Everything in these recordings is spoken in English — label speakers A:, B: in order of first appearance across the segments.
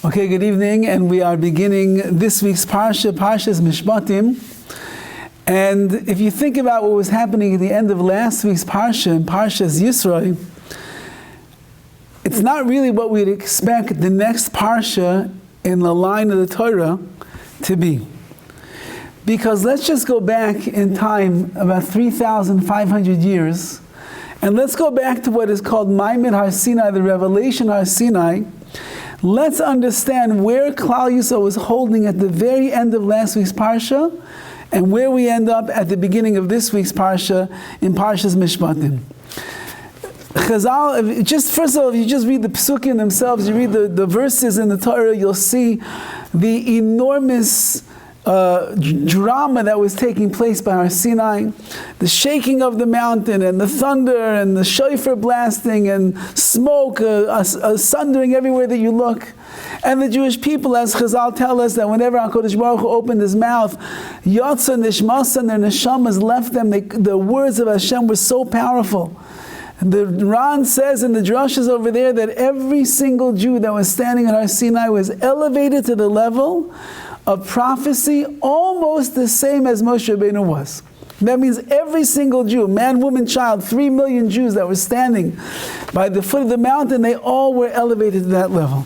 A: Okay, good evening, and we are beginning this week's Parsha, PARSHAS MISHPATIM. And if you think about what was happening at the end of last week's Parsha, in PARSHAS Yisro, it's not really what we'd expect the next Parsha in the line of the Torah to be. Because let's just go back in time about 3,500 years, and let's go back to what is called Maimed Har Sinai, the revelation Har Sinai. Let's understand where Klal Yisrael was holding at the very end of last week's Parsha, and where we end up at the beginning of this week's Parsha, in PARSHAS MISHPATIM. Chazal, first of all, if you just read the Psukim themselves, you read the verses in the Torah, you'll see the enormous drama that was taking place by Har Sinai, the shaking of the mountain and the thunder and the shofar blasting and smoke sundering everywhere that you look. And the Jewish people, as Chazal tell us, that whenever HaKadosh Baruch Hu opened his mouth, Yotza Nishmasa, and their neshamas left them. The words of Hashem were so powerful. The Ran says in the drashas over there that every single Jew that was standing at Har Sinai was elevated to the level of prophecy almost the same as Moshe Rabbeinu was. That means every single Jew, man, woman, child, 3 million Jews that were standing by the foot of the mountain, they all were elevated to that level.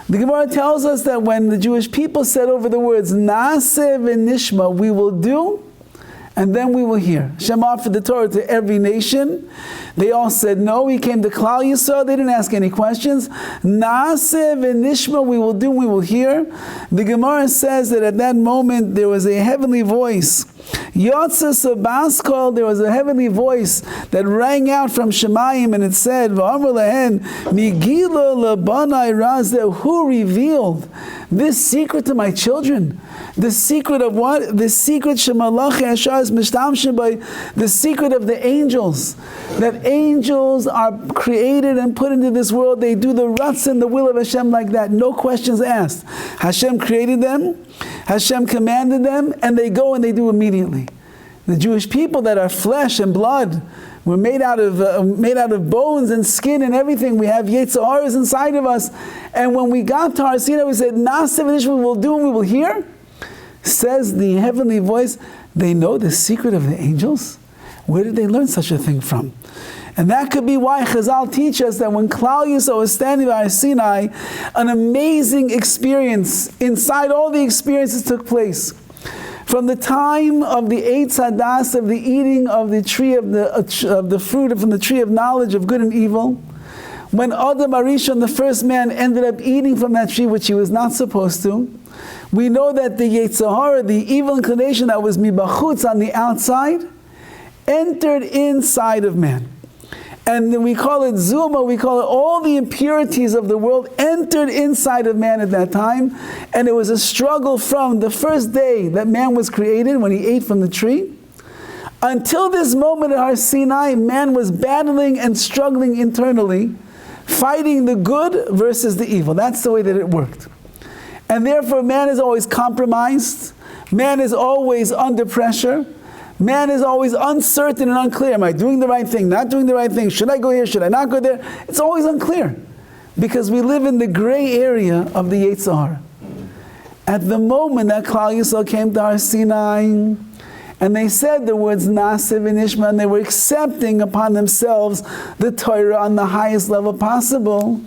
A: The Gemara tells us that when the Jewish people said over the words, Naaseh v'nishma, we will do, and then we will hear. Hashem offered the Torah to every nation. They all said no. He came to Klal Yisrael. They didn't ask any questions. Naaseh v'nishma, we will do, we will hear. The Gemara says that at that moment there was a heavenly voice. Yotza Sabaskol, there was a heavenly voice that rang out from Shemayim, and it said, V'amar lehen, Migila labanai razeh, who revealed this secret to my children? The secret of what? The secret Shemalach Ashaz Mishtamshim by the secret of the angels. That angels are created and put into this world. They do the ruts and the will of Hashem like that. No questions asked. Hashem created them. Hashem commanded them, and they go and they do immediately. The Jewish people that are flesh and blood, we're made out of bones and skin and everything. We have Yetzaharas inside of us. And when we got to Har Sinai, we said, Naaseh v'nishma, we will do and we will hear. Says the heavenly voice, they know the secret of the angels? Where did they learn such a thing from? And that could be why Chazal teach us that when Klal Yisrael was standing by Har Sinai, an amazing experience, inside all the experiences took place. From the time of the Eitz Hadas, of the eating of the tree of the fruit from the tree of knowledge of good and evil, when Adam Arishon, the first man, ended up eating from that tree which he was not supposed to, we know that the Yetzirah, the evil inclination that was mibachutz on the outside, entered inside of man. And then we call it Zuma, we call it all the impurities of the world entered inside of man at that time. And it was a struggle from the first day that man was created, when he ate from the tree, until this moment at Har Sinai, man was battling and struggling internally, fighting the good versus the evil. That's the way that it worked. And therefore man is always compromised, man is always under pressure, man is always uncertain and unclear. Am I doing the right thing? Not doing the right thing? Should I go here? Should I not go there? It's always unclear. Because we live in the gray area of the Yetzirah. At the moment that Klal Yisrael came to Har Sinai, and they said the words Naaseh v'nishma, and they were accepting upon themselves the Torah on the highest level possible.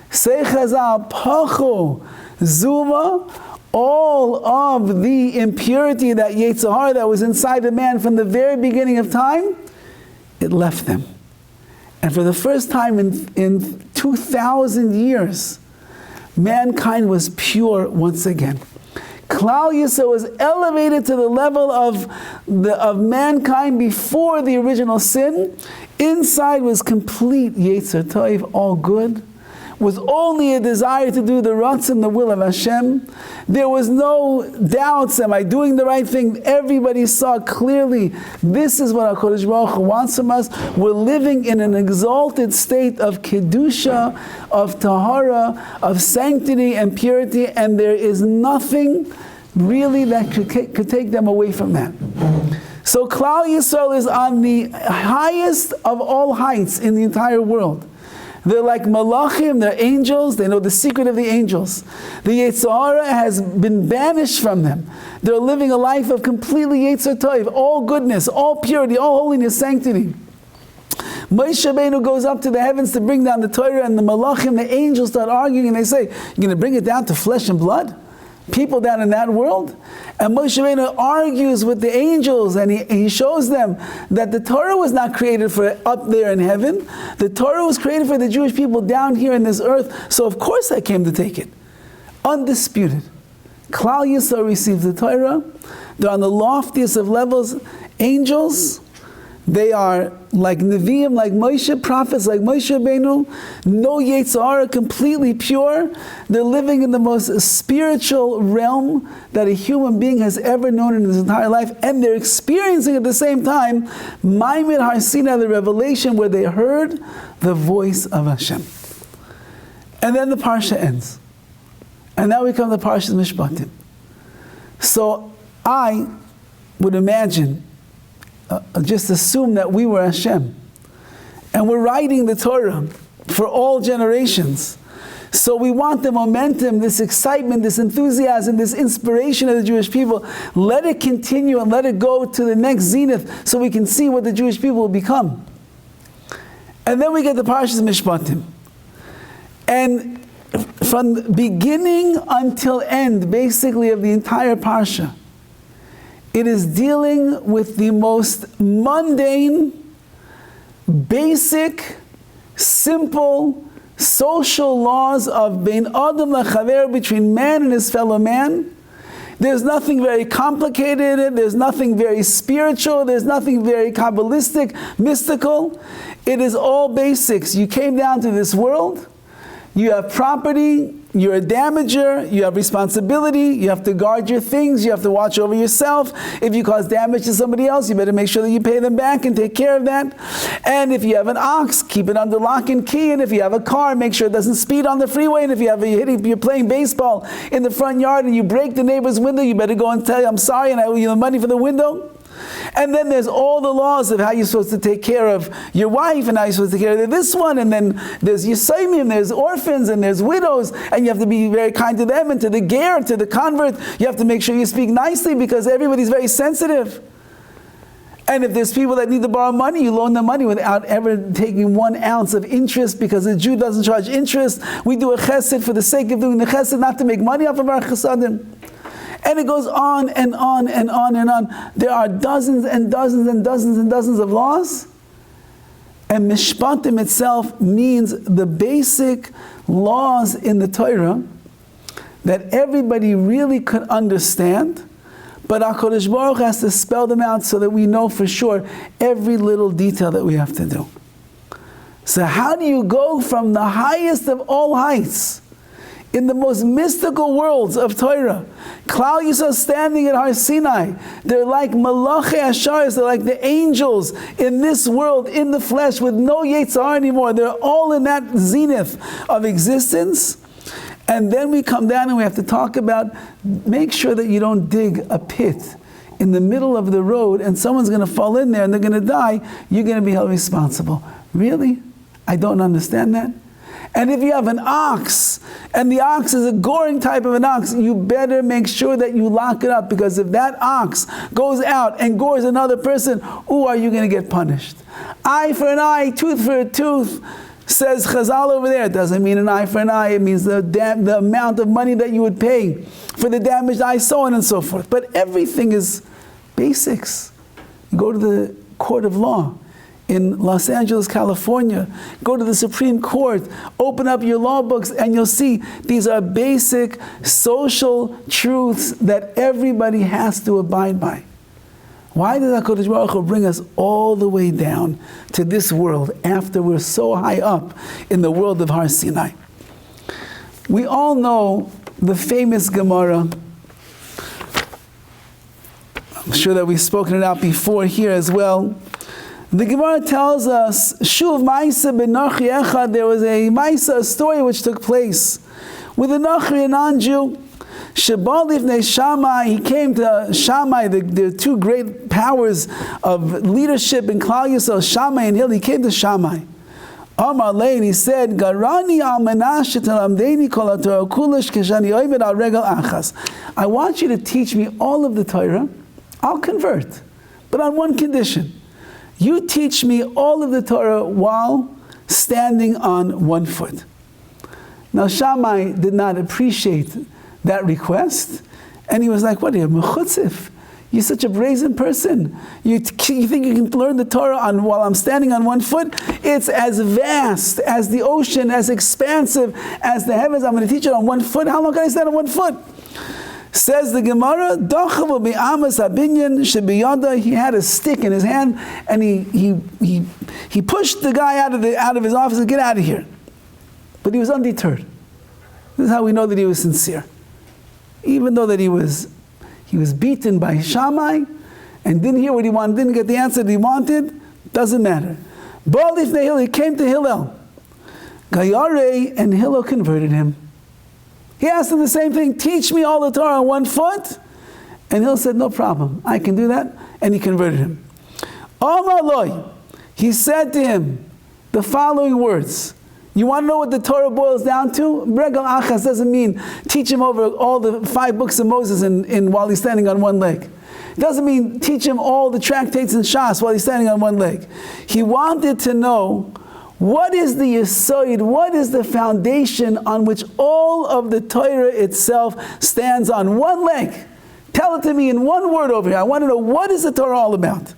A: Say Chazal, Pachu, Zuma, all of the impurity, that Yetzirah that was inside of man from the very beginning of time, it left them. And for the first time in 2,000 years, mankind was pure once again. Klal Yisrael was elevated to the level of mankind before the original sin. Inside was complete Yetzer Tov, all good. Was only a desire to do the Ratz and the will of Hashem. There was no doubts, am I doing the right thing? Everybody saw clearly, this is what HaKadosh Baruch Hu wants from us. We're living in an exalted state of Kedusha, of Tahara, of sanctity and purity, and there is nothing really that could take them away from that. So Klal Yisrael is on the highest of all heights in the entire world. They're like malachim, they're angels, they know the secret of the angels. The Yetzer Hara has been banished from them. They're living a life of completely Yetzer Tov, all goodness, all purity, all holiness, sanctity. Moshe Rabbeinu goes up to the heavens to bring down the Torah, and the malachim, the angels, start arguing, and they say, you're going to bring it down to flesh and blood? People down in that world? And Moshe Rabbeinu argues with the angels, and he shows them that the Torah was not created for up there in heaven. The Torah was created for the Jewish people down here in this earth, so of course I came to take it. Undisputed. Klal Yisrael receives the Torah. They're on the loftiest of levels. Angels, they are like Nevi'im, like Moshe, prophets like Moshe Rabbeinu, no Yetzer Hara, completely pure. They're living in the most spiritual realm that a human being has ever known in his entire life, and they're experiencing at the same time Ma'amid Har Sinai, the revelation where they heard the voice of Hashem. And then the Parsha ends. And now we come to PARSHAS MISHPATIM. So I would imagine, just assume that we were Hashem. And we're writing the Torah for all generations. So we want the momentum, this excitement, this enthusiasm, this inspiration of the Jewish people. Let it continue and let it go to the next zenith so we can see what the Jewish people will become. And then we get the PARSHAS MISHPATIM. And from beginning until end, basically, of the entire Parsha, it is dealing with the most mundane, basic, simple, social laws of bein adam lechaver, between man and his fellow man. There's nothing very complicated, there's nothing very spiritual, there's nothing very Kabbalistic, mystical. It is all basics. You came down to this world, you have property, you're a damager, you have responsibility, you have to guard your things, you have to watch over yourself. If you cause damage to somebody else, you better make sure that you pay them back and take care of that. And if you have an ox, keep it under lock and key. And if you have a car, make sure it doesn't speed on the freeway. And if you're playing baseball in the front yard and you break the neighbor's window, you better go and tell you, I'm sorry, and I owe you the money for the window. And then there's all the laws of how you're supposed to take care of your wife, and how you're supposed to take care of this one, and then there's Yisayimim, there's orphans, and there's widows, and you have to be very kind to them, and to the ger, to the convert, you have to make sure you speak nicely, because everybody's very sensitive. And if there's people that need to borrow money, you loan them money without ever taking 1 ounce of interest, because a Jew doesn't charge interest. We do a chesed for the sake of doing the chesed, not to make money off of our chesadim. And it goes on and on and on and on. There are dozens and dozens and dozens and dozens of laws. And Mishpatim itself means the basic laws in the Torah that everybody really could understand, but HaKadosh Baruch Hu has to spell them out so that we know for sure every little detail that we have to do. So how do you go from the highest of all heights, in the most mystical worlds of Torah, Klal Yisrael standing at Har Sinai, they're like Malachei Asharis, they're like the angels in this world, in the flesh, with no Yetzer Hara anymore. They're all in that zenith of existence. And then we come down and we have to talk about, make sure that you don't dig a pit in the middle of the road and someone's going to fall in there and they're going to die. You're going to be held responsible. Really? I don't understand that. And if you have an ox, and the ox is a goring type of an ox, you better make sure that you lock it up, because if that ox goes out and gores another person, are you going to get punished? Eye for an eye, tooth for a tooth, says Chazal over there. It doesn't mean an eye for an eye, it means the amount of money that you would pay for the damaged eye, so on and so forth. But everything is basics. You go to the court of law in Los Angeles, California, go to the Supreme Court, open up your law books, and you'll see these are basic social truths that everybody has to abide by. Why did HaKadosh Baruch Hu bring us all the way down to this world after we're so high up in the world of Har Sinai? We all know the famous Gemara. I'm sure that we've spoken it out before here as well. The Gemara tells us, Shuv Maisa ben Nachri Echad, there was a Maisa, a story which took place with a Nachri, a non-Jew. Shebal Lifnei Shammai, he came to Shammai, the two great powers of leadership in Klal Yisrael, Shammai and Hillel. He came to Shammai. Amar Lein, he said, Garani al menash telamdeni kol haTorah kulish keshani oimed al regel achas. I want you to teach me all of the Torah. I'll convert, but on one condition. You teach me all of the Torah while standing on one foot. Now Shammai did not appreciate that request, and he was like, what are you, mechutzif? You're such a brazen person. You think you can learn the Torah while I'm standing on one foot? It's as vast as the ocean, as expansive as the heavens. I'm going to teach it on one foot. How long can I stand on one foot? Says the Gemara, he had a stick in his hand, and he pushed the guy out of his office and get out of here. But he was undeterred. This is how we know that he was sincere. Even though that he was beaten by Shammai and didn't hear what he wanted, didn't get the answer that he wanted, doesn't matter. He came to Hillel. Gayare, and Hillel converted him. He asked him the same thing, teach me all the Torah on one foot. And Hillel said, no problem, I can do that. And he converted him. Amar Loi, he said to him the following words. You want to know what the Torah boils down to? Regel achas doesn't mean teach him over all the 5 books of Moses while he's standing on one leg. It doesn't mean teach him all the tractates in Shas while he's standing on one leg. He wanted to know what is the yesod, what is the foundation on which all of the Torah itself stands on one leg. Tell it to me in one word over here. I want to know what is the Torah all about.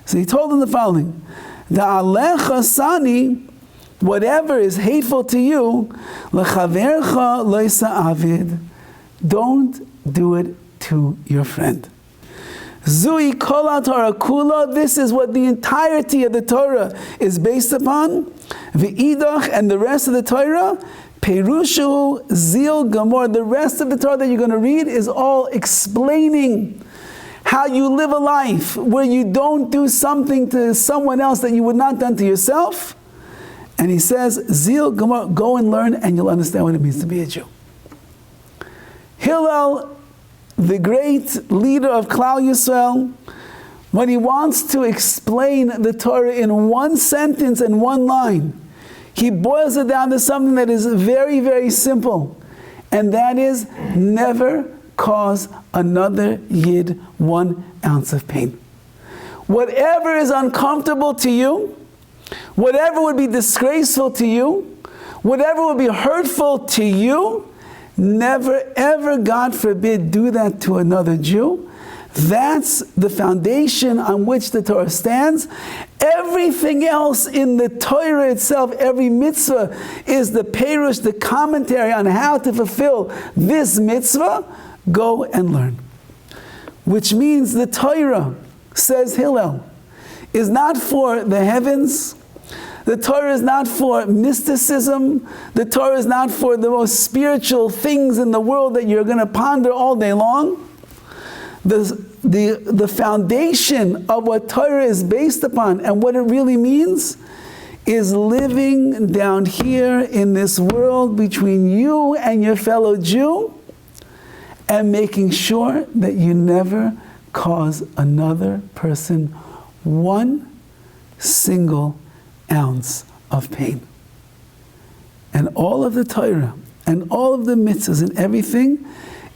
A: So he told him the following. Da'alecha sani, whatever is hateful to you, l'chavercha loisa avid, don't do it to your friend. Zui kol Torah kula, this is what the entirety of the Torah is based upon. V'idach, and the rest of the Torah, perushu zil gamor, the rest of the Torah that you're going to read is all explaining how you live a life where you don't do something to someone else that you would not done to yourself. And he says, Zil Gemara, go and learn and you'll understand what it means to be a Jew. Hillel, the great leader of Klal Yisrael, when he wants to explain the Torah in one sentence and one line, he boils it down to something that is very, very simple. And that is, never cause another Yid 1 ounce of pain. Whatever is uncomfortable to you, whatever would be disgraceful to you, whatever would be hurtful to you, never ever, God forbid, do that to another Jew. That's the foundation on which the Torah stands. Everything else in the Torah itself, every mitzvah, is the perush, the commentary on how to fulfill this mitzvah. Go and learn. Which means the Torah, says Hillel, is not for the heavens. The Torah is not for mysticism. The Torah is not for the most spiritual things in the world that you're going to ponder all day long. The foundation of what Torah is based upon and what it really means is living down here in this world between you and your fellow Jew and making sure that you never cause another person 1 single ounce of pain. And all of the Torah and all of the mitzvahs and everything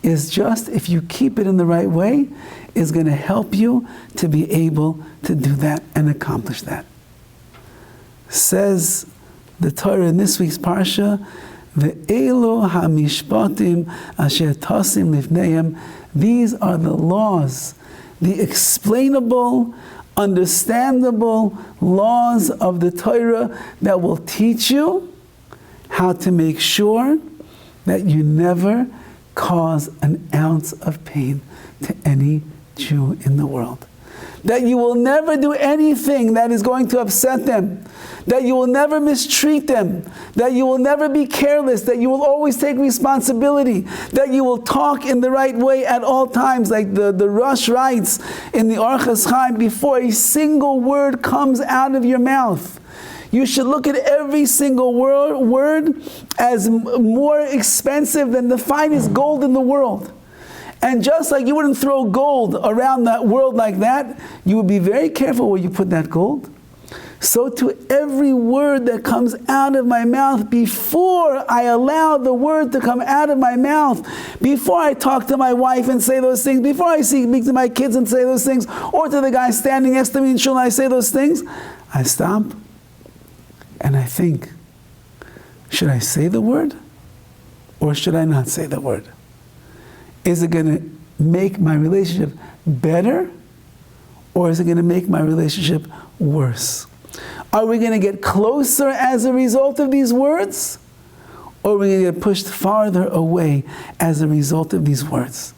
A: is just, if you keep it in the right way, is going to help you to be able to do that and accomplish that. Says the Torah in this week's Parsha, Ve'elu ha-mishpatim asher tasim lifneim, these are the laws, the explainable, understandable laws of the Torah that will teach you how to make sure that you never cause an ounce of pain to any Jew in the world. That you will never do anything that is going to upset them. That you will never mistreat them. That you will never be careless. That you will always take responsibility. That you will talk in the right way at all times. Like the Rosh writes in the Orchos Chaim, before a single word comes out of your mouth, you should look at every single word as more expensive than the finest gold in the world. And just like you wouldn't throw gold around that world like that, you would be very careful where you put that gold. so to every word that comes out of my mouth, before I allow the word to come out of my mouth, before I talk to my wife and say those things, before I speak to my kids and say those things, or to the guy standing next to me in shul and I say those things, I stop and I think, should I say the word or should I not say the word? Is it going to make my relationship better or is it going to make my relationship worse? Are we going to get closer as a result of these words? Or are we going to get pushed farther away as a result of these words?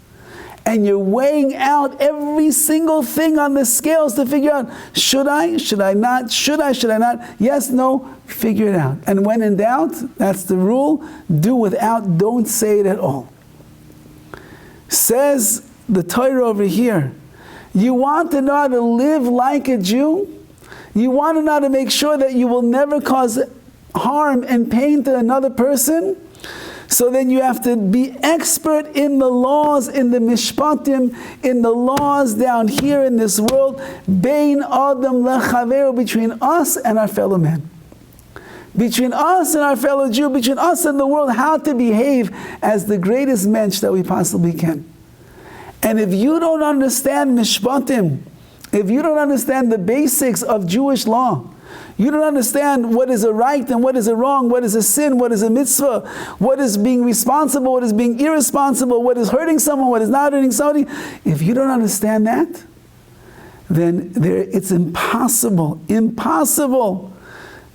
A: And you're weighing out every single thing on the scales to figure out, should I not, should I not, yes, no, figure it out. And when in doubt, that's the rule, do without, don't say it at all. Says the Torah over here, you want to know how to live like a Jew? You want to know how to make sure that you will never cause harm and pain to another person? So then you have to be expert in the laws, in the MISHPATIM, in the laws down here in this world, Bein Adam lechaveru, between us and our fellow man. Between us and our fellow Jew, between us and the world, how to behave as the greatest mensch that we possibly can. And if you don't understand MISHPATIM, if you don't understand the basics of Jewish law, you don't understand what is a right and what is a wrong, what is a sin, what is a mitzvah, what is being responsible, what is being irresponsible, what is hurting someone, what is not hurting somebody, if you don't understand that, then it's impossible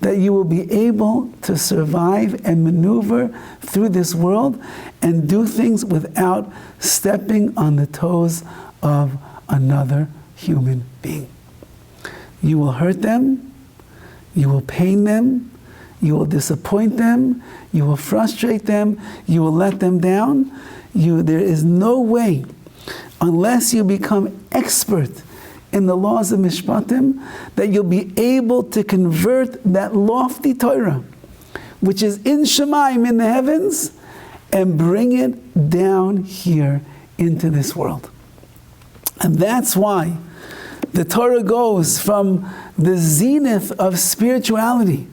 A: that you will be able to survive and maneuver through this world and do things without stepping on the toes of another human being. You will hurt them, you will pain them, you will disappoint them, you will frustrate them, you will let them down. There is no way, unless you become expert in the laws of MISHPATIM, that you'll be able to convert that lofty Torah, which is in Shemaim, in the heavens, and bring it down here into this world. And that's why the Torah goes from the zenith of spirituality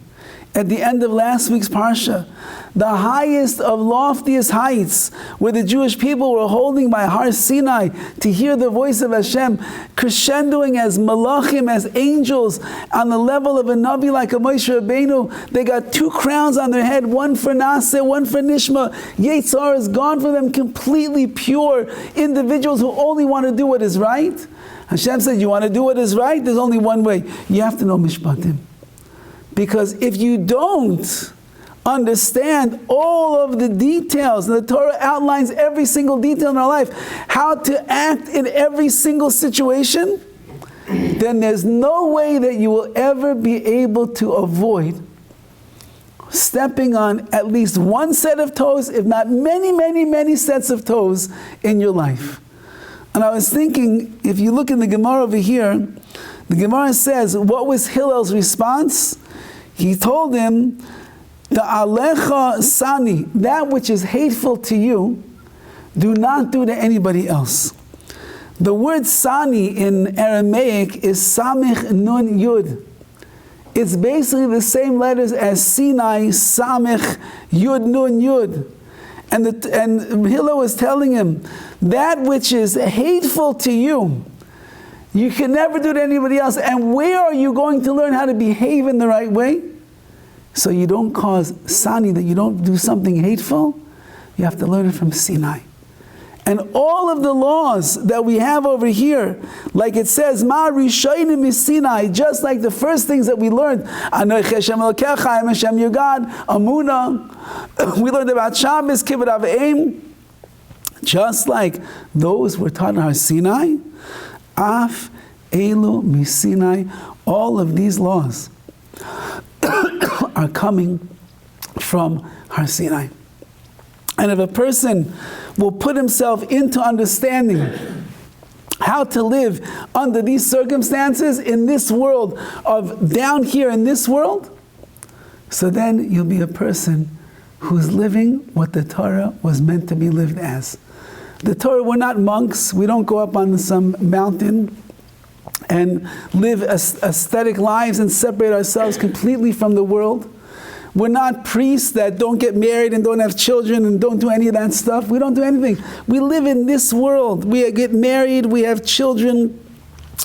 A: at the end of last week's Parsha, the highest of loftiest heights, where the Jewish people were holding by Har Sinai to hear the voice of Hashem, crescendoing as malachim, as angels, on the level of a Navi like a Moshe Rabbeinu. They got 2 crowns on their head, one for Naseh, one for Nishma. Yetzirah is gone for them, completely pure individuals who only want to do what is right. Hashem said, you want to do what is right? There's only one way. You have to know MISHPATIM. Because if you don't understand all of the details, and the Torah outlines every single detail in our life, how to act in every single situation, then there's no way that you will ever be able to avoid stepping on at least one set of toes, if not many, many, many sets of toes in your life. And I was thinking, if you look in the Gemara over here, the Gemara says, what was Hillel's response? He told him, the alecha sani, that which is hateful to you, do not do to anybody else. The word sani in Aramaic is samich nun yud. It's basically the same letters as Sinai, samich yud nun yud. And Hillel was telling him, that which is hateful to you, you can never do to anybody else. And where are you going to learn how to behave in the right way? So you don't cause sani, that you don't do something hateful. You have to learn it from Sinai. And all of the laws that we have over here, like it says, Ma Rishayim is Sinai, just like the first things that we learned, Anoich Hashem Elokecha, I am Hashem your God, Amunah. We learned about Shabbos, Kibbut Avim. Just like those were taught in Har Sinai, Af Elu Misinai, all of these laws are coming from Har Sinai. And if a person will put himself into understanding how to live under these circumstances in this world of down here in this world, so then you'll be a person who's living what the Torah was meant to be lived as. The Torah, we're not monks. We don't go up on some mountain and live aesthetic lives and separate ourselves completely from the world. We're not priests that don't get married and don't have children and don't do any of that stuff. We don't do anything. We live in this world. We get married, we have children,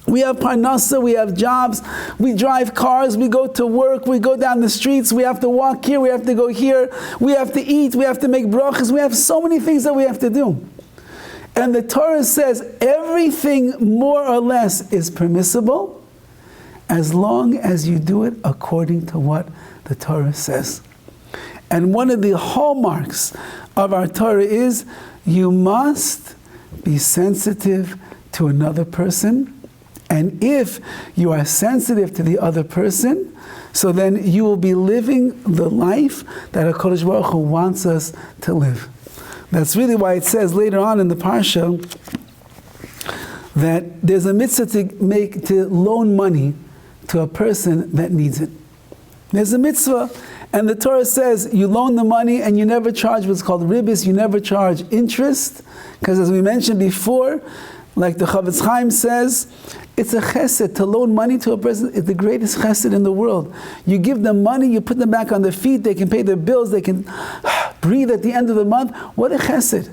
A: we have parnasa, we have jobs, we drive cars, we go to work, we go down the streets, we have to walk here, we have to go here, we have to eat, we have to make brachas, we have so many things that we have to do. And the Torah says everything more or less is permissible as long as you do it according to what the Torah says. And one of the hallmarks of our Torah is you must be sensitive to another person. And if you are sensitive to the other person, so then you will be living the life that HaKadosh Baruch Hu wants us to live. That's really why it says later on in the Parsha that there's a mitzvah to loan money to a person that needs it. There's a mitzvah, and the Torah says you loan the money and you never charge what's called ribis, you never charge interest, because as we mentioned before, like the Horowitz says, it's a chesed. To loan money to a person is the greatest chesed in the world. You give them money, you put them back on their feet, they can pay their bills, they can breathe at the end of the month. What a chesed.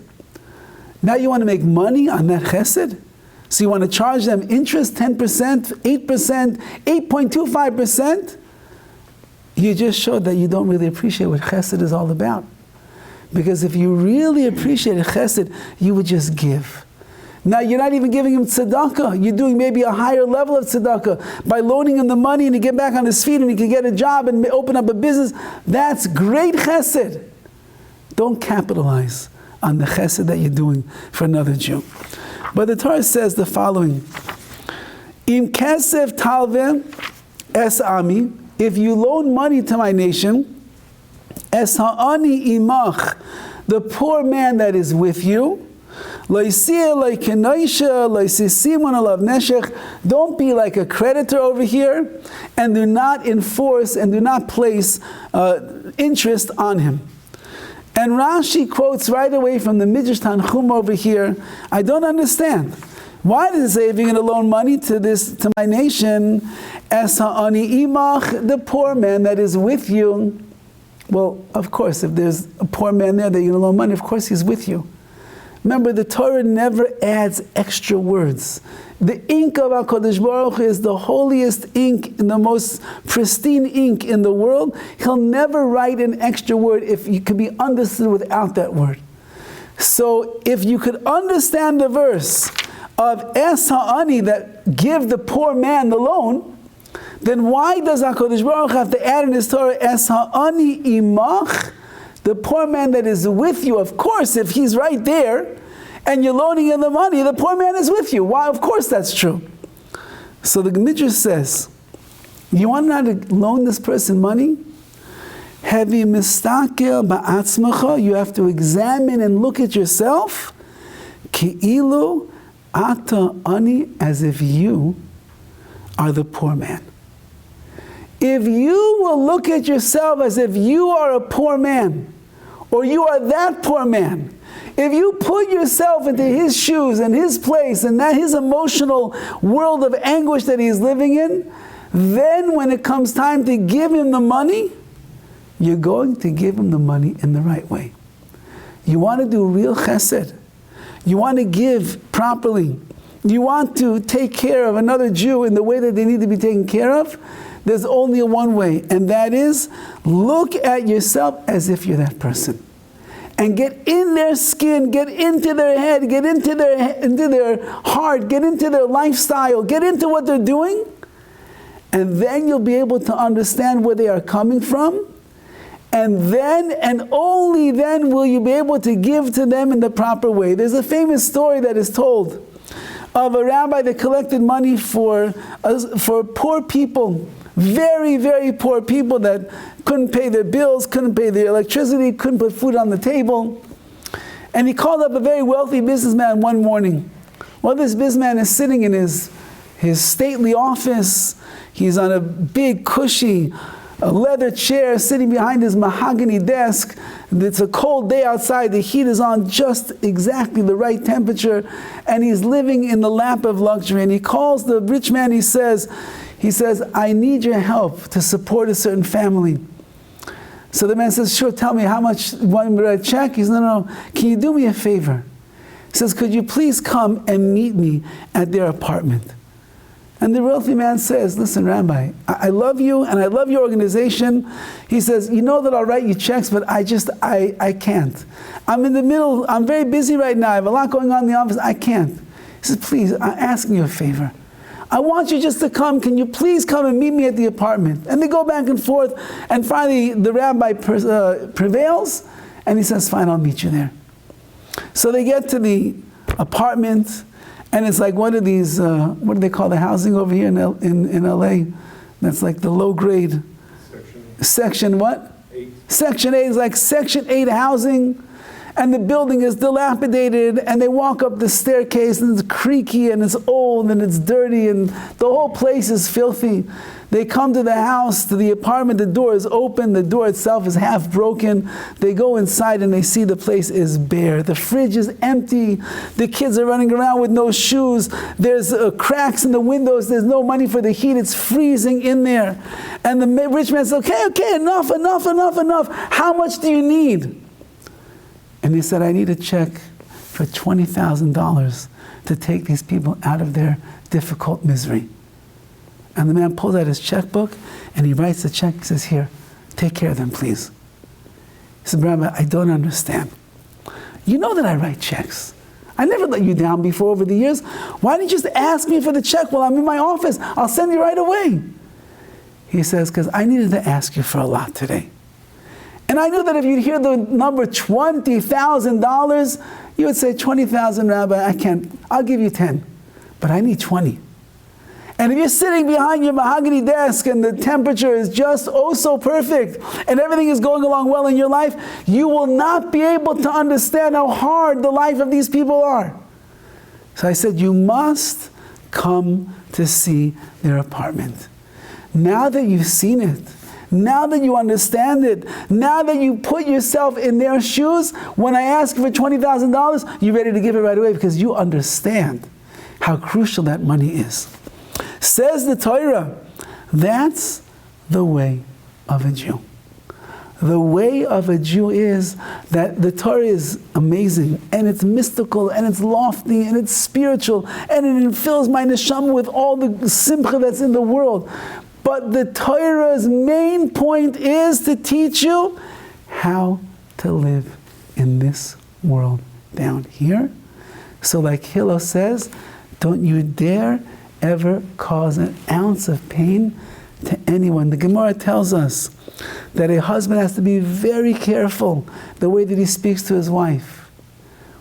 A: Now you want to make money on that chesed? So you want to charge them interest, 10%, 8%, 8.25%? You just showed that you don't really appreciate what chesed is all about. Because if you really appreciated chesed, you would just give. Now you're not even giving him tzedakah. You're doing maybe a higher level of tzedakah by loaning him the money and he get back on his feet and he can get a job and open up a business. That's great chesed. Don't capitalize on the chesed that you're doing for another Jew. But the Torah says the following: Im kesef talve es ami. If you loan money to my nation, es ha'ani imach, the poor man that is with you, don't be like a creditor over here, and do not enforce and do not place interest on him. And Rashi quotes right away from the Midrash Tanchum over here. I don't understand. Why does it say if you're going to loan money to my nation, es ha'ani imach, the poor man that is with you? Well, of course, if there's a poor man there that you're going to loan money, of course he's with you. Remember, the Torah never adds extra words. The ink of HaKadosh Baruch Hu is the holiest ink, and the most pristine ink in the world. He'll never write an extra word if it could be understood without that word. So if you could understand the verse of Es Ha'ani, that give the poor man the loan, then why does HaKadosh Baruch Hu have to add in his Torah Es Ha'ani Imach, the poor man that is with you? Of course, if he's right there and you're loaning him the money, the poor man is with you. Why? Of course that's true. So the Midrash says, you want to know how to loan this person money? Hevi mistakel ba'atzmacha, you have to examine and look at yourself. Ki'ilu ata ani, as if you are the poor man. If you will look at yourself as if you are a poor man, or you are that poor man, if you put yourself into his shoes and his place and that his emotional world of anguish that he's living in, then when it comes time to give him the money, you're going to give him the money in the right way. You want to do real chesed. You want to give properly. You want to take care of another Jew in the way that they need to be taken care of. There's only one way, and that is look at yourself as if you're that person. And get in their skin, get into their head, get into their heart, get into their lifestyle, get into what they're doing, and then you'll be able to understand where they are coming from, and then, and only then, will you be able to give to them in the proper way. There's a famous story that is told of a rabbi that collected money for poor people, very, very poor people that couldn't pay their bills, couldn't pay their electricity, couldn't put food on the table. And he called up a very wealthy businessman one morning. Well, this businessman is sitting in his stately office. He's on a big, cushy a leather chair sitting behind his mahogany desk. It's a cold day outside. The heat is on just exactly the right temperature. And he's living in the lap of luxury. And he calls the rich man, he says, I need your help to support a certain family. So the man says, sure, tell me how much, want me to write a check? He says, no, can you do me a favor? He says, could you please come and meet me at their apartment? And the wealthy man says, listen, Rabbi, I love you and I love your organization. He says, you know that I'll write you checks, but I can't. I'm in the middle, I'm very busy right now. I have a lot going on in the office. I can't. He says, please, I'm asking you a favor. I want you just to come. Can you please come and meet me at the apartment? And they go back and forth. And finally, the rabbi prevails. And he says, fine, I'll meet you there. So they get to the apartment. And it's like one of these, what do they call the housing over here in LA? That's like the low grade. Section what? 8. Section 8 is like Section 8 housing. And the building is dilapidated, and they walk up the staircase, and it's creaky, and it's old, and it's dirty, and the whole place is filthy. They come to the house, to the apartment, the door is open, the door itself is half broken. They go inside and they see the place is bare. The fridge is empty. The kids are running around with no shoes. There's cracks in the windows. There's no money for the heat. It's freezing in there. And the rich man says, okay, enough. How much do you need? And he said, I need a check for $20,000 to take these people out of their difficult misery. And the man pulls out his checkbook and he writes the check. He says, here, take care of them, please. He said, Rabbi, I don't understand. You know that I write checks. I never let you down before over the years. Why didn't you just ask me for the check while I'm in my office? I'll send you right away. He says, because I needed to ask you for a lot today. And I knew that if you'd hear the number $20,000, you would say, 20,000, Rabbi, I can't. I'll give you 10, but I need 20. And if you're sitting behind your mahogany desk and the temperature is just oh so perfect and everything is going along well in your life, you will not be able to understand how hard the life of these people are. So I said, you must come to see their apartment. Now that you've seen it, now that you understand it, now that you put yourself in their shoes, when I ask for $20,000, you're ready to give it right away because you understand how crucial that money is. Says the Torah, that's the way of a Jew. The way of a Jew is that the Torah is amazing, and it's mystical, and it's lofty, and it's spiritual, and it fills my neshama with all the simcha that's in the world. But the Torah's main point is to teach you how to live in this world down here. So like Hillel says, don't you dare ever cause an ounce of pain to anyone. The Gemara tells us that a husband has to be very careful the way that he speaks to his wife.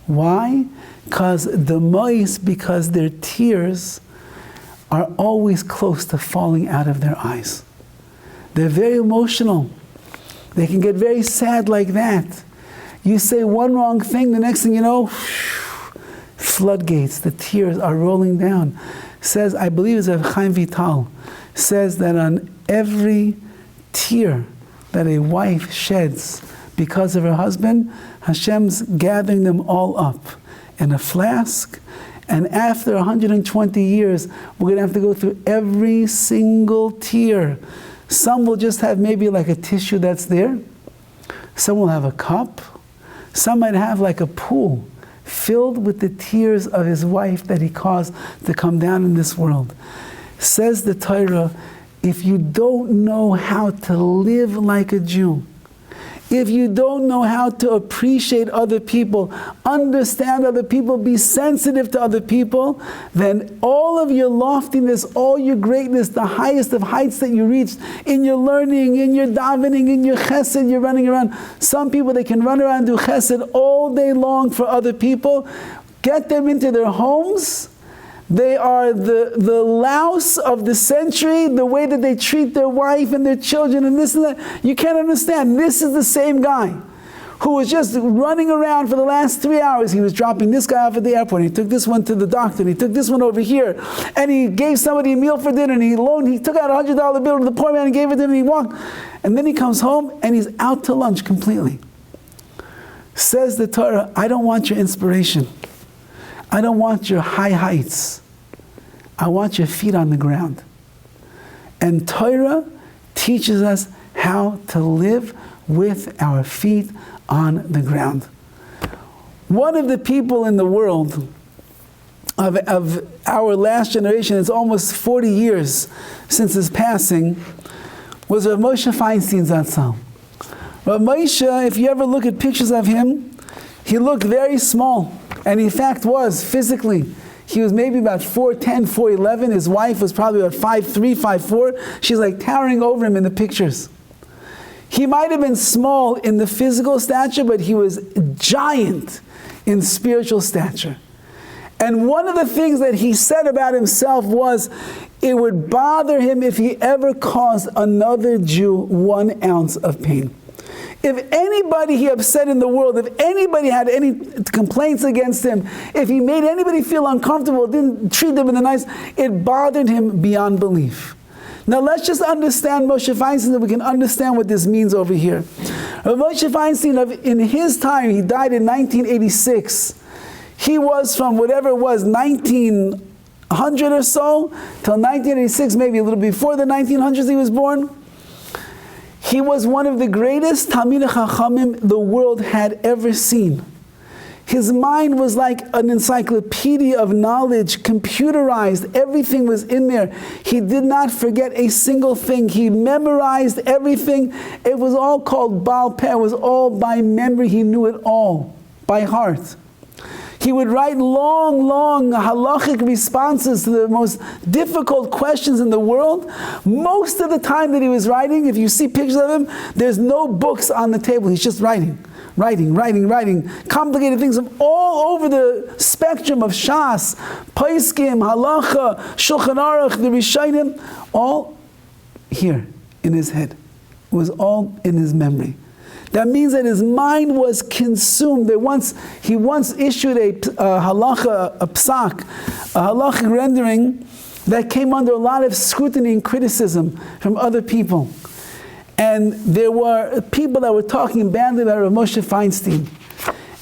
A: Why? Because their tears are always close to falling out of their eyes. They're very emotional. They can get very sad like that. You say one wrong thing, the next thing you know, floodgates, the tears are rolling down. Says, I believe it's Chaim Vital, says that on every tear that a wife sheds because of her husband, Hashem's gathering them all up in a flask. And after 120 years, we're going to have to go through every single tear. Some will just have maybe like a tissue that's there. Some will have a cup. Some might have like a pool filled with the tears of his wife that he caused to come down in this world. Says the Torah, if you don't know how to live like a Jew, if you don't know how to appreciate other people, understand other people, be sensitive to other people, then all of your loftiness, all your greatness, the highest of heights that you reached in your learning, in your davening, in your chesed, you're running around. Some people, they can run around and do chesed all day long for other people. Get them into their homes. They are the louse of the century, the way that they treat their wife and their children and this and that. You can't understand. This is the same guy who was just running around for the last 3 hours. He was dropping this guy off at the airport, he took this one to the doctor, and he took this one over here, and he gave somebody a meal for dinner, and he took out a $100 bill to the poor man and gave it to him, and he walked. And then he comes home, and he's out to lunch completely. Says the Torah, I don't want your inspiration. I don't want your high heights. I want your feet on the ground. And Torah teaches us how to live with our feet on the ground. One of the people in the world of our last generation, it's almost 40 years since his passing, was Rav Moshe Feinstein Zatzal. Rav Moshe, if you ever look at pictures of him, he looked very small, and in fact was physically. He was maybe about 4'10", 4'11". His wife was probably about 5'3", 5'4". She's like towering over him in the pictures. He might have been small in the physical stature, but he was giant in spiritual stature. And one of the things that he said about himself was, it would bother him if he ever caused another Jew 1 ounce of pain. If anybody he upset in the world, if anybody had any complaints against him, if he made anybody feel uncomfortable, didn't treat them in the nice, it bothered him beyond belief. Now let's just understand Moshe Feinstein, so we can understand what this means over here. Moshe Feinstein, in his time, he died in 1986. He was from whatever it was, 1900 or so, till 1986, maybe a little before the 1900s he was born. He was one of the greatest Talmidei Chachamim the world had ever seen. His mind was like an encyclopedia of knowledge, computerized. Everything was in there. He did not forget a single thing. He memorized everything. It was all called Baal Peh. It was all by memory. He knew it all by heart. He would write long, long halachic responses to the most difficult questions in the world. Most of the time that he was writing, if you see pictures of him, there's no books on the table. He's just writing. Complicated things from all over the spectrum of Shas, Paiskim, Halacha, Shulchan Aruch, the Rishonim, all here in his head. It was all in his memory. That means that his mind was consumed. He once issued a halacha, a psak, a halachic rendering that came under a lot of scrutiny and criticism from other people. And there were people that were talking badly about Rav Moshe Feinstein.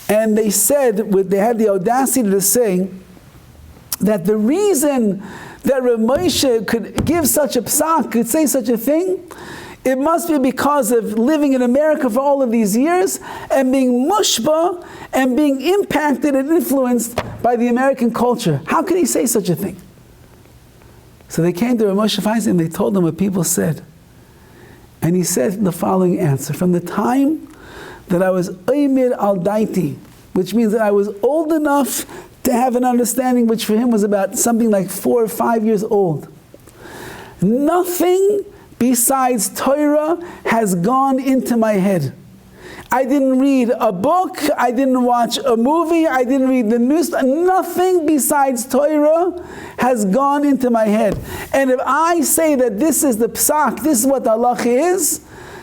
A: And they said, they had the audacity to say, that the reason that Rav Moshe could give such a psak, could say such a thing, it must be because of living in America for all of these years and being mushba and being impacted and influenced by the American culture. How could he say such a thing? So they came to Rav Moshe Feinstein and they told him what people said. And he said the following answer: from the time that I was Oymir al Daiti, which means that I was old enough to have an understanding, which for him was about something like 4 or 5 years old, nothing besides Torah has gone into my head. I didn't read a book, I didn't watch a movie, I didn't read the news, nothing besides Torah has gone into my head. And if I say that this is the psak, this is what the halach is,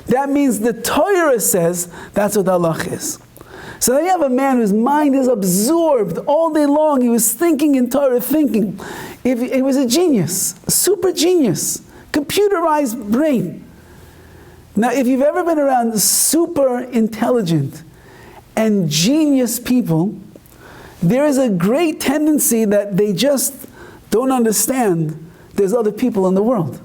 A: that means the Torah says that's what the halach is. So then you have a man whose mind is absorbed all day long. He was thinking in Torah, thinking. He was a genius, a super genius, computerized brain. Now, if you've ever been around super intelligent and genius people, there is a great tendency that they just don't understand there's other people in the world.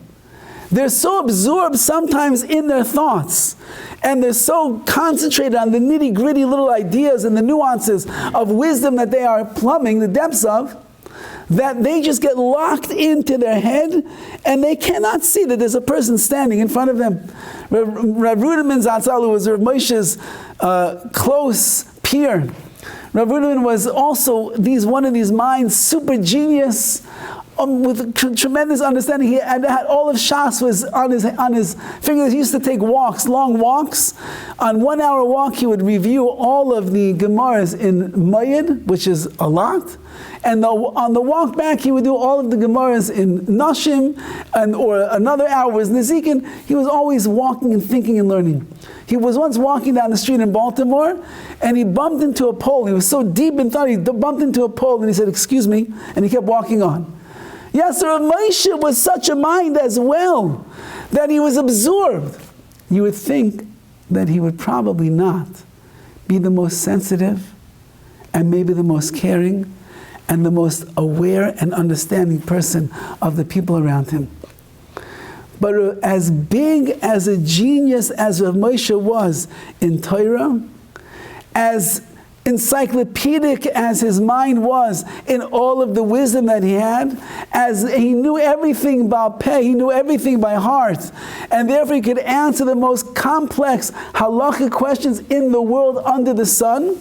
A: They're so absorbed sometimes in their thoughts, and they're so concentrated on the nitty-gritty little ideas and the nuances of wisdom that they are plumbing the depths of, that they just get locked into their head and they cannot see that there's a person standing in front of them. Rav Ruderman Zatzal, who was Rav Moshe's close peer, Rav Ruderman was also one of these minds, super genius, with tremendous understanding. He had all of Shas was on his fingers. He used to take walks, long walks. On 1 hour walk, he would review all of the Gemaras in Mayid, which is a lot. And on the walk back, he would do all of the Gemaras in Nashim, or another hour was Nezikin. He was always walking and thinking and learning. He was once walking down the street in Baltimore, and he bumped into a pole. He was so deep in thought, he bumped into a pole, and he said, "Excuse me," and he kept walking on. Yes, Rav Moshe was such a mind as well, that he was absorbed. You would think that he would probably not be the most sensitive, and maybe the most caring, and the most aware and understanding person of the people around him. But as big as a genius as Rav Moshe was in Torah, as encyclopedic as his mind was in all of the wisdom that he had, as he knew everything about peh, he knew everything by heart, and therefore he could answer the most complex halachic questions in the world under the sun,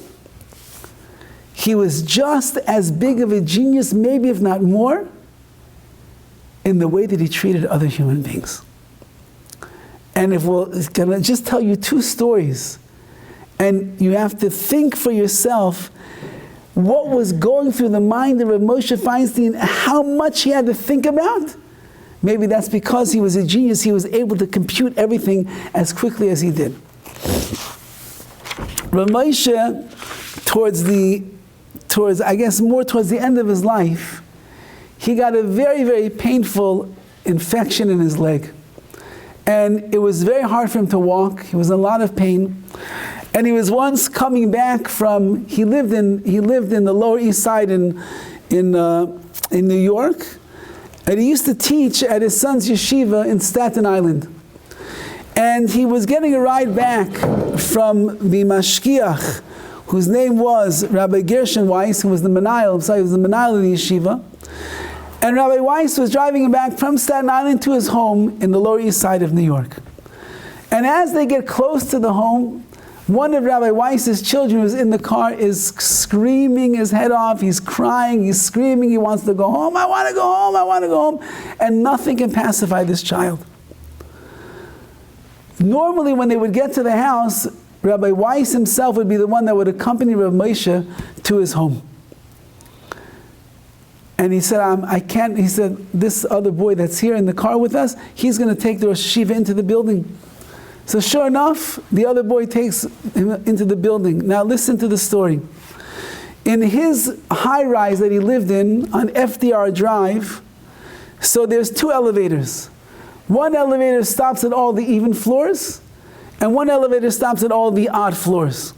A: he was just as big of a genius, maybe if not more, in the way that he treated other human beings. And if we're going to just tell you 2 stories, and you have to think for yourself what was going through the mind of Rav Moshe Feinstein, how much he had to think about. Maybe that's because he was a genius, he was able to compute everything as quickly as he did. Rav Moshe, towards the end of his life, he got a very, very painful infection in his leg. And it was very hard for him to walk. He was in a lot of pain. And he was once coming back from, he lived in the Lower East Side in New York. And he used to teach at his son's yeshiva in Staten Island. And he was getting a ride back from the mashkiach, whose name was Rabbi Gershon Weiss, who was the Menayel, he was the Menayel of the yeshiva. And Rabbi Weiss was driving him back from Staten Island to his home in the Lower East Side of New York. And as they get close to the home, one of Rabbi Weiss's children who's in the car is screaming his head off. He's crying, he's screaming, he wants to go home. I want to go home, I want to go home. And nothing can pacify this child. Normally when they would get to the house, Rabbi Weiss himself would be the one that would accompany Rav Moshe to his home. And he said, I can't, he said, this other boy that's here in the car with us, he's going to take the Rosh Yeshiva into the building. So sure enough, the other boy takes him into the building. Now listen to the story. In his high-rise that he lived in on FDR Drive, so there's 2 elevators. One elevator stops at all the even floors, and one elevator stops at all the odd floors.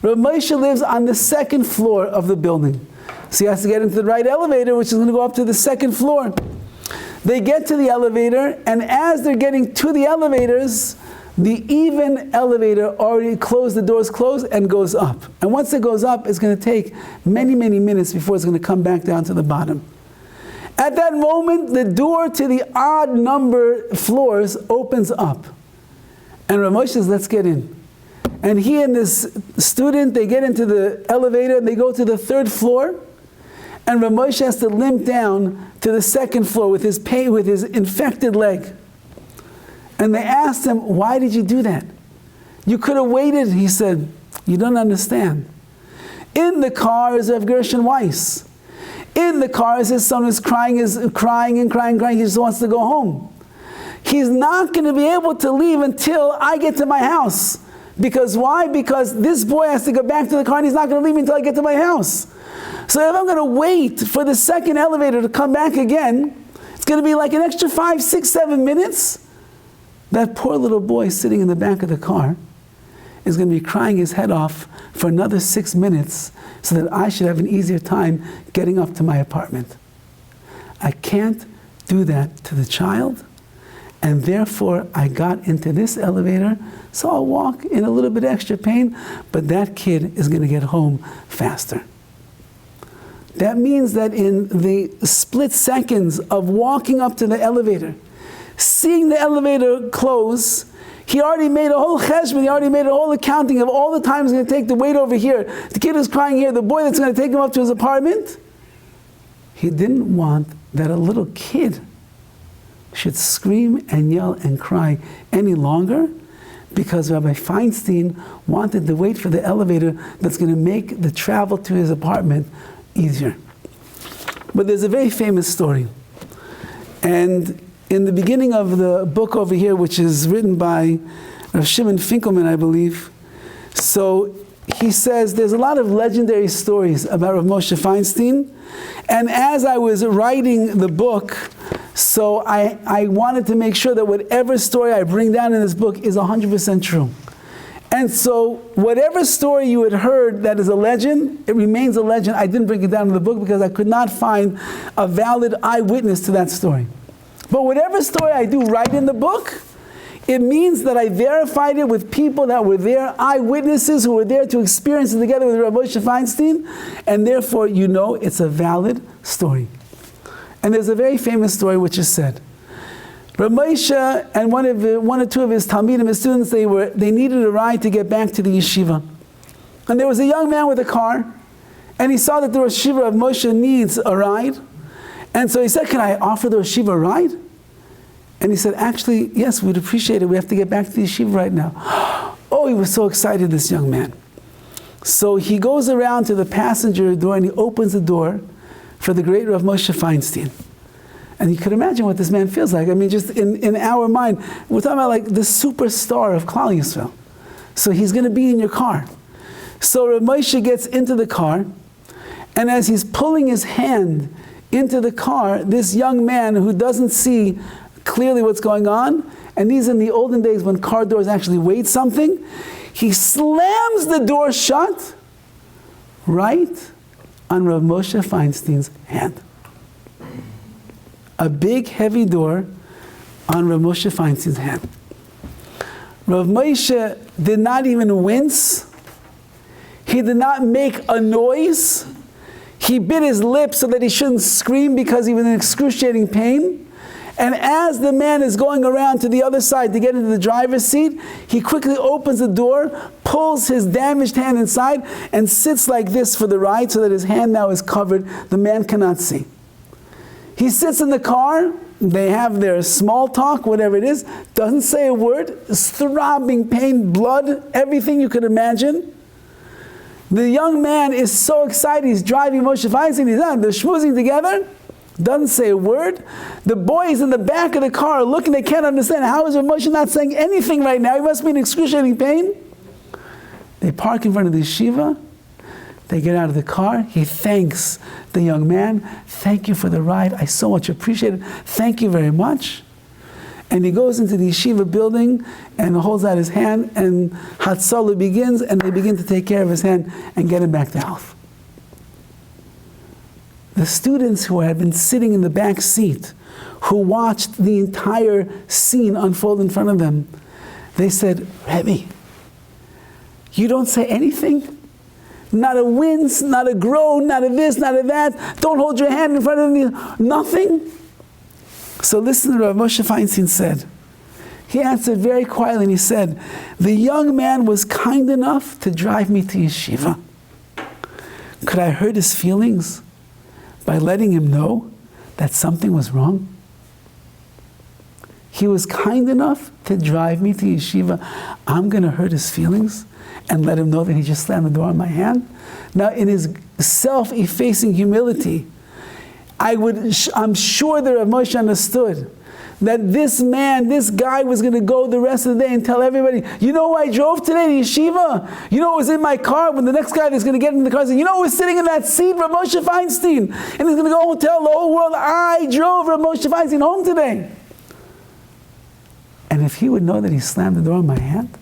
A: Rav Moshe lives on the 2nd floor of the building. So he has to get into the right elevator, which is going to go up to the 2nd floor. They get to the elevator, and as they're getting to the elevators, the even elevator already closed, the doors closed, and goes up. And once it goes up, it's going to take many, many minutes before it's going to come back down to the bottom. At that moment, the door to the odd number floors opens up. And Rav Moshe says, let's get in. And he and this student, they get into the elevator, and they go to the 3rd floor. And Rav Moshe has to limp down to the 2nd floor with his pain, with his infected leg. And they asked him, why did you do that? You could have waited. He said, you don't understand. In the car is Rav Gershon Weiss. In the car is his son who's crying and crying. He just wants to go home. He's not going to be able to leave until I get to my house. Because why? Because this boy has to go back to the car and he's not going to leave me until I get to my house. So if I'm going to wait for the 2nd elevator to come back again, it's going to be like an extra 5, 6, 7 minutes. That poor little boy sitting in the back of the car is going to be crying his head off for another 6 minutes so that I should have an easier time getting up to my apartment. I can't do that to the child, and therefore I got into this elevator, so I'll walk in a little bit extra pain, but that kid is going to get home faster. That means that in the split seconds of walking up to the elevator, seeing the elevator close, he already made a whole cheshbon, he already made a whole accounting of all the time it's going to take to wait over here. The kid is crying here, the boy that's going to take him up to his apartment. He didn't want that a little kid should scream and yell and cry any longer, because Rabbi Feinstein wanted to wait for the elevator that's going to make the travel to his apartment easier. But there's a very famous story. And in the beginning of the book over here, which is written by Rav Shimon Finkelman, I believe, so he says there's a lot of legendary stories about Rav Moshe Feinstein. And as I was writing the book, so I wanted to make sure that whatever story I bring down in this book is 100% true. And so whatever story you had heard that is a legend, it remains a legend. I didn't bring it down in the book because I could not find a valid eyewitness to that story. But whatever story I do write in the book, it means that I verified it with people that were there, eyewitnesses who were there to experience it together with Rabbi Moshe Feinstein, and therefore you know it's a valid story. And there's a very famous story which is said. Rabbi Moshe and one or two of his Talmidim, his students, they needed a ride to get back to the yeshiva. And there was a young man with a car, and he saw that the Rosh Yeshiva of Moshe needs a ride. And so he said, can I offer the Rosh Yeshiva a ride? And he said, actually, yes, we'd appreciate it. We have to get back to the yeshiva right now. Oh, he was so excited, this young man. So he goes around to the passenger door and he opens the door for the great Rav Moshe Feinstein. And you could imagine what this man feels like. I mean, just in our mind, we're talking about like the superstar of Klal Yisrael. So he's going to be in your car. So Rav Moshe gets into the car, and as he's pulling his hand into the car, this young man who doesn't see clearly what's going on, and these in the olden days when car doors actually weighed something, he slams the door shut right on Rav Moshe Feinstein's hand. A big heavy door on Rav Moshe Feinstein's hand. Rav Moshe did not even wince. He did not make a noise. He bit his lip so that he shouldn't scream because he was in excruciating pain. And as the man is going around to the other side to get into the driver's seat, he quickly opens the door, pulls his damaged hand inside, and sits like this for the ride so that his hand now is covered. The man cannot see. He sits in the car, they have their small talk, whatever it is, doesn't say a word, throbbing pain, blood, everything you could imagine. The young man is so excited, he's driving Moshe Feinstein, they're schmoozing together, doesn't say a word. The boys in the back of the car are looking, they can't understand, how is Rav Moshe not saying anything right now? He must be in excruciating pain. They park in front of the yeshiva. They get out of the car. He thanks the young man. Thank you for the ride. I so much appreciate it. Thank you very much. And he goes into the yeshiva building and holds out his hand, and Hatzalah begins, and they begin to take care of his hand and get him back to health. The students who had been sitting in the back seat, who watched the entire scene unfold in front of them, they said, Rabbi, you don't say anything? Not a wince, not a groan, not a this, not a that. Don't hold your hand in front of me. Nothing. So listen to what Rav Moshe Feinstein said. He answered very quietly and he said, the young man was kind enough to drive me to yeshiva. Could I hurt his feelings by letting him know that something was wrong? He was kind enough to drive me to yeshiva. I'm going to hurt his feelings and let him know that he just slammed the door on my hand? Now, in his self-effacing humility, I'm sure that Rav Moshe understood that this man, this guy was going to go the rest of the day and tell everybody, you know who I drove today to yeshiva? You know what was in my car? When the next guy that's going to get in the car says, you know who was sitting in that seat? Rav Moshe Feinstein. And he's going to go and tell the whole world, I drove Rav Moshe Feinstein home today. And if he would know that he slammed the door on my hand,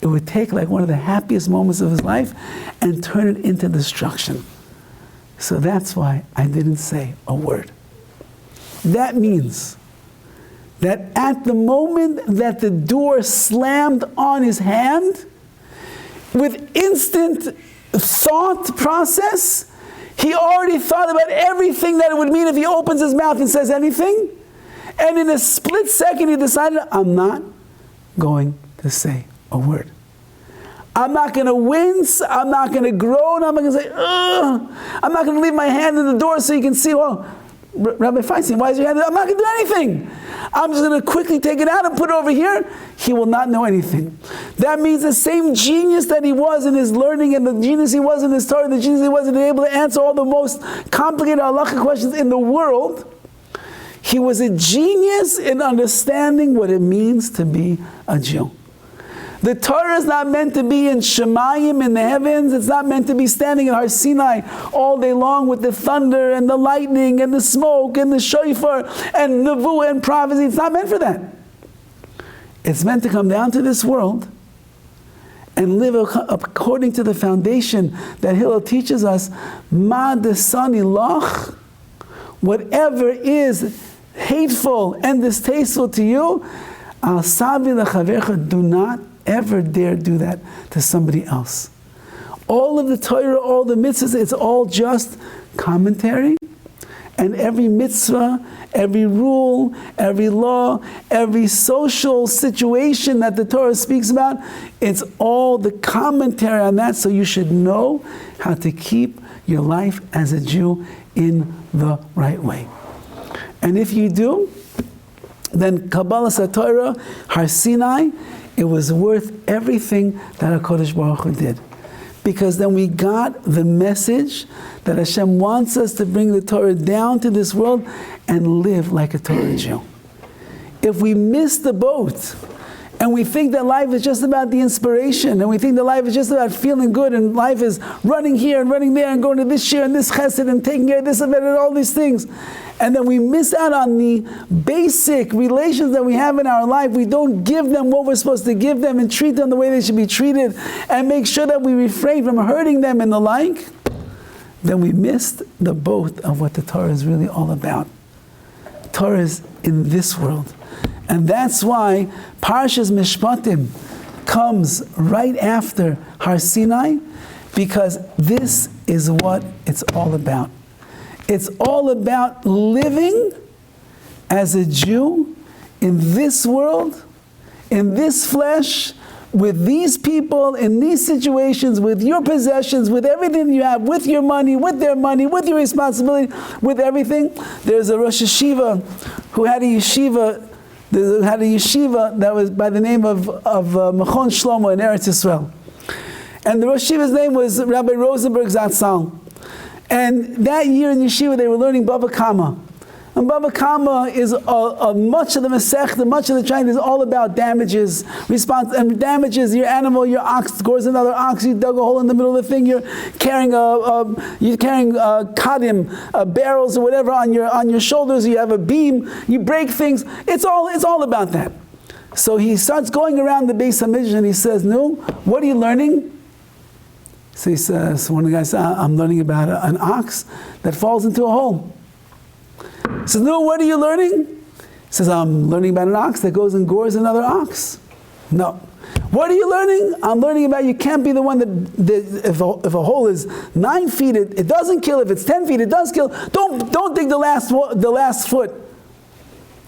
A: it would take like one of the happiest moments of his life and turn it into destruction. So that's why I didn't say a word. That means that at the moment that the door slammed on his hand, with instant thought process, he already thought about everything that it would mean if he opens his mouth and says anything. And in a split second, he decided, I'm not going to say a word. I'm not going to wince. I'm not going to groan. I'm not going to say, ugh. I'm not going to leave my hand in the door so you can see, well, Rabbi Feinstein, why is your hand? I'm not going to do anything. I'm just going to quickly take it out and put it over here. He will not know anything. That means the same genius that he was in his learning, and the genius he was in his Torah, the genius he was in able to answer all the most complicated halachic questions in the world, he was a genius in understanding what it means to be a Jew. The Torah is not meant to be in Shemayim, in the heavens. It's not meant to be standing in Har Sinai all day long with the thunder and the lightning and the smoke and the shofar and nevuah and prophecy. It's not meant for that. It's meant to come down to this world and live according to the foundation that Hillel teaches us. Ma desani lach, whatever is hateful and distasteful to you, al savi lechavecha, do not ever dare do that to somebody else. All of the Torah, all the mitzvahs, it's all just commentary. And every mitzvah, every rule, every law, every social situation that the Torah speaks about, it's all the commentary on that, so you should know how to keep your life as a Jew in the right way. And if you do, then Kabbalah Torah, Har Sinai, it was worth everything that HaKadosh Baruch Hu did. Because then we got the message that Hashem wants us to bring the Torah down to this world and live like a Torah Jew. If we miss the boat, and we think that life is just about the inspiration, and we think that life is just about feeling good, and life is running here and running there and going to this shir and this chesed and taking care of this event and all these things, and then we miss out on the basic relations that we have in our life, we don't give them what we're supposed to give them and treat them the way they should be treated, and make sure that we refrain from hurting them and the like, then we missed the boat of what the Torah is really all about. Torah is in this world. And that's why PARSHAS MISHPATIM comes right after Har Sinai, because this is what it's all about. It's all about living as a Jew in this world, in this flesh, with these people, in these situations, with your possessions, with everything you have, with your money, with their money, with your responsibility, with everything. There's a Rosh Hashiva who had a yeshiva that was by the name of Machon Shlomo in Eretz Yisrael. And the Rosh Yeshiva's name was Rabbi Rosenberg Zatzal. And that year in yeshiva they were learning Bava Kama. And Bava Kama is much of the Masech, much of the China is all about damages, and damages. Your animal, your ox gores another ox. You dug a hole in the middle of the thing. You're carrying kadim, barrels or whatever on your shoulders. You have a beam. You break things. It's all about that. So he starts going around the Beis Hamidrash and he says, "No, what are you learning?" So he says, one of the guys says, "I'm learning about an ox that falls into a hole." He says, "No, what are you learning?" He says, "I'm learning about an ox that goes and gores another ox." "No." "What are you learning?" "I'm learning about you can't be the one that if a hole is 9 feet, it doesn't kill. If it's 10 feet, it does kill. Don't dig the last foot."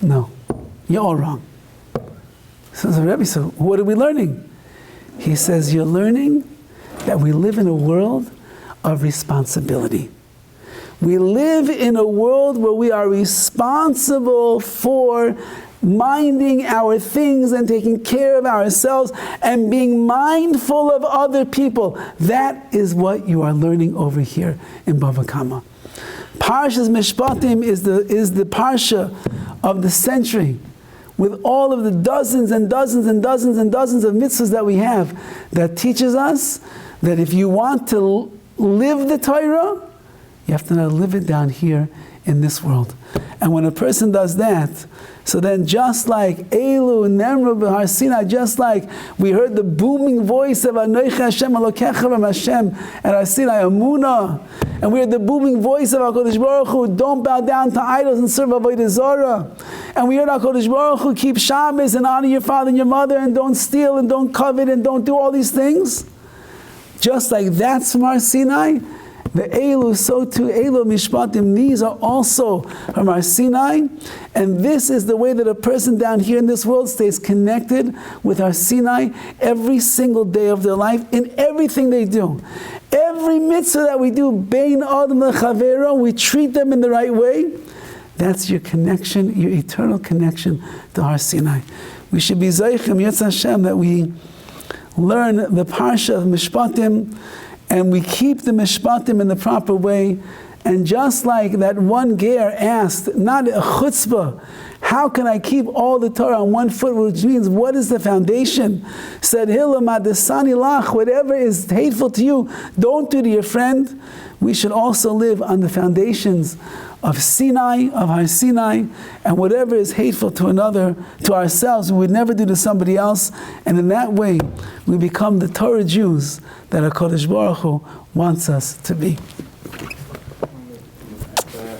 A: "No, you're all wrong." So the Rebbe says, "What are we learning?" He says, "You're learning that we live in a world of responsibility. We live in a world where we are responsible for minding our things and taking care of ourselves and being mindful of other people." That is what you are learning over here in Bava Kama. PARSHAS MISHPATIM is the parsha of the century, with all of the dozens and dozens and dozens and dozens of mitzvahs that we have, that teaches us that if you want to live the Torah, you have to now live it down here in this world. And when a person does that, so then just like Elu and Nemra b'Har Sinai, just like we heard the booming voice of Anochi Hashem Elokecha V'Hem Hashem at Har Sinai, Amunah, and we heard the booming voice of HaKadosh Baruch Hu, don't bow down to idols and serve Avodah Zarah. And we heard HaKadosh Baruch Hu, keep Shabbos and honor your father and your mother and don't steal and don't covet and don't do all these things. Just like that's from Har Sinai, The Elu, so too, Elu Mishpatim, these are also from our Sinai, and this is the way that a person down here in this world stays connected with our Sinai every single day of their life, in everything they do. Every mitzvah that we do, Bein Adam Lechavero, we treat them in the right way. That's your connection, your eternal connection to Har Sinai. We should be Zaychim, Yetz Hashem, that we learn the Parsha of Mishpatim, and we keep the Mishpatim in the proper way. And just like that one ger asked, not a chutzpah, how can I keep all the Torah on one foot, which means what is the foundation? Said Hillel, Madasani Lach, whatever is hateful to you, don't do to your friend. We should also live on the foundations of Sinai, of Har Sinai, and whatever is hateful to another, to ourselves, we would never do to somebody else. And in that way, we become the Torah Jews that HaKadosh Baruch Hu wants us to be.